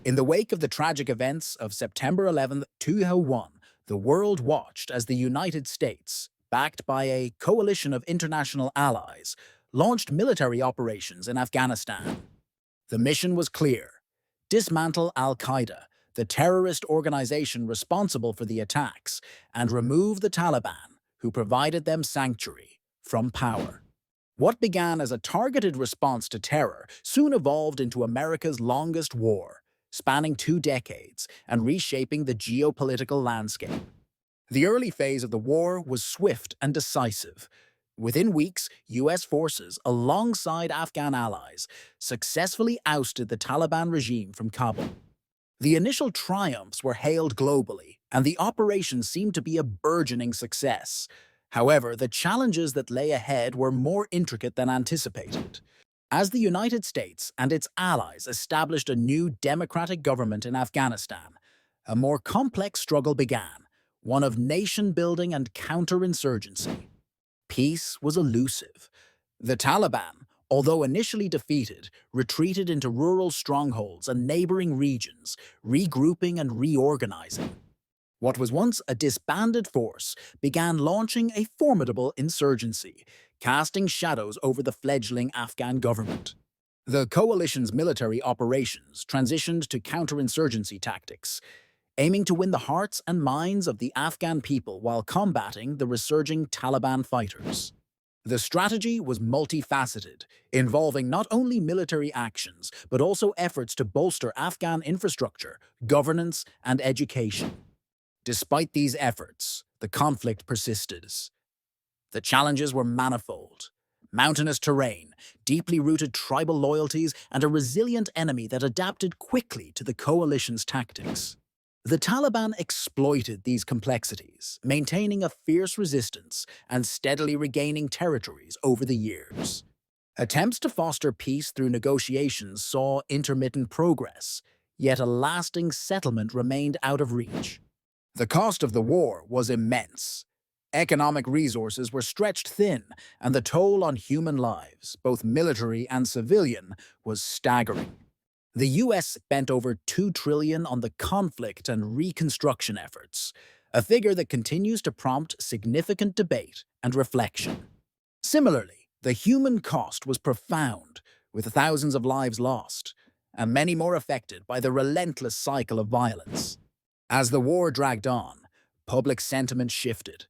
In the wake of the tragic events of September 11th, 2001, the world watched as the United States, backed by a coalition of international allies, launched military operations in Afghanistan. The mission was clear: dismantle al-Qaeda, the terrorist organization responsible for the attacks, and remove the Taliban, who provided them sanctuary, from power. What began as a targeted response to terror soon evolved into America's longest war, spanning 2 decades and reshaping the geopolitical landscape. The early phase of the war was swift and decisive. Within weeks, U.S. forces, alongside Afghan allies, successfully ousted the Taliban regime from Kabul. The initial triumphs were hailed globally, and the operation seemed to be a burgeoning success. However, the challenges that lay ahead were more intricate than anticipated. As the United States and its allies established a new democratic government in Afghanistan, a more complex struggle began, one of nation-building and counterinsurgency. Peace was elusive. The Taliban, although initially defeated, retreated into rural strongholds and neighboring regions, regrouping and reorganizing. What was once a disbanded force began launching a formidable insurgency, casting shadows over the fledgling Afghan government. The coalition's military operations transitioned to counterinsurgency tactics, aiming to win the hearts and minds of the Afghan people while combating the resurging Taliban fighters. The strategy was multifaceted, involving not only military actions, but also efforts to bolster Afghan infrastructure, governance, and education. Despite these efforts, the conflict persisted. The challenges were manifold: mountainous terrain, deeply rooted tribal loyalties, and a resilient enemy that adapted quickly to the coalition's tactics. The Taliban exploited these complexities, maintaining a fierce resistance and steadily regaining territories over the years. Attempts to foster peace through negotiations saw intermittent progress, yet a lasting settlement remained out of reach. The cost of the war was immense. Economic resources were stretched thin, and the toll on human lives, both military and civilian, was staggering. The U.S. spent over $2 trillion on the conflict and reconstruction efforts, a figure that continues to prompt significant debate and reflection. Similarly, the human cost was profound, with thousands of lives lost, and many more affected by the relentless cycle of violence. As the war dragged on, public sentiment shifted.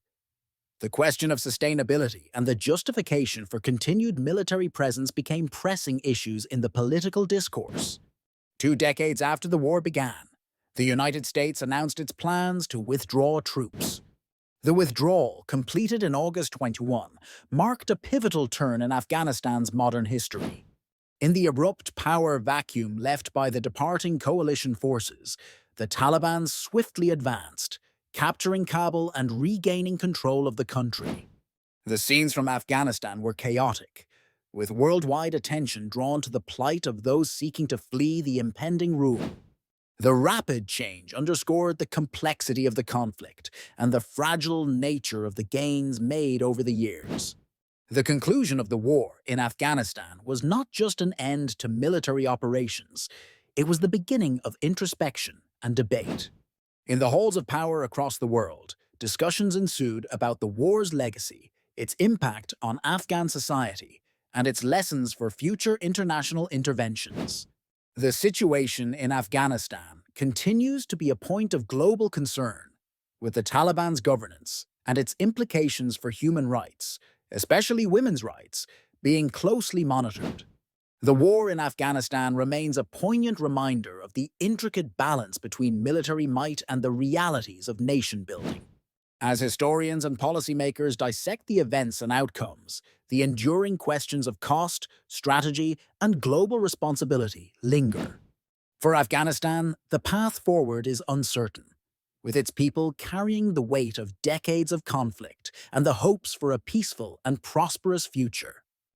The question of sustainability and the justification for continued military presence became pressing issues in the political discourse. 2 decades after the war began, the United States announced its plans to withdraw troops. The withdrawal, completed in August 21, marked a pivotal turn in Afghanistan's modern history. In the abrupt power vacuum left by the departing coalition forces, the Taliban swiftly advanced, capturing Kabul and regaining control of the country. The scenes from Afghanistan were chaotic, with worldwide attention drawn to the plight of those seeking to flee the impending rule. The rapid change underscored the complexity of the conflict and the fragile nature of the gains made over the years. The conclusion of the war in Afghanistan was not just an end to military operations, it was the beginning of introspection and debate. In the halls of power across the world, discussions ensued about the war's legacy, its impact on Afghan society, and its lessons for future international interventions. The situation in Afghanistan continues to be a point of global concern, with the Taliban's governance and its implications for human rights, especially women's rights, being closely monitored. The war in Afghanistan remains a poignant reminder of the intricate balance between military might and the realities of nation-building. As historians and policymakers dissect the events and outcomes, the enduring questions of cost, strategy, and global responsibility linger. For Afghanistan, the path forward is uncertain, with its people carrying the weight of decades of conflict and the hopes for a peaceful and prosperous future.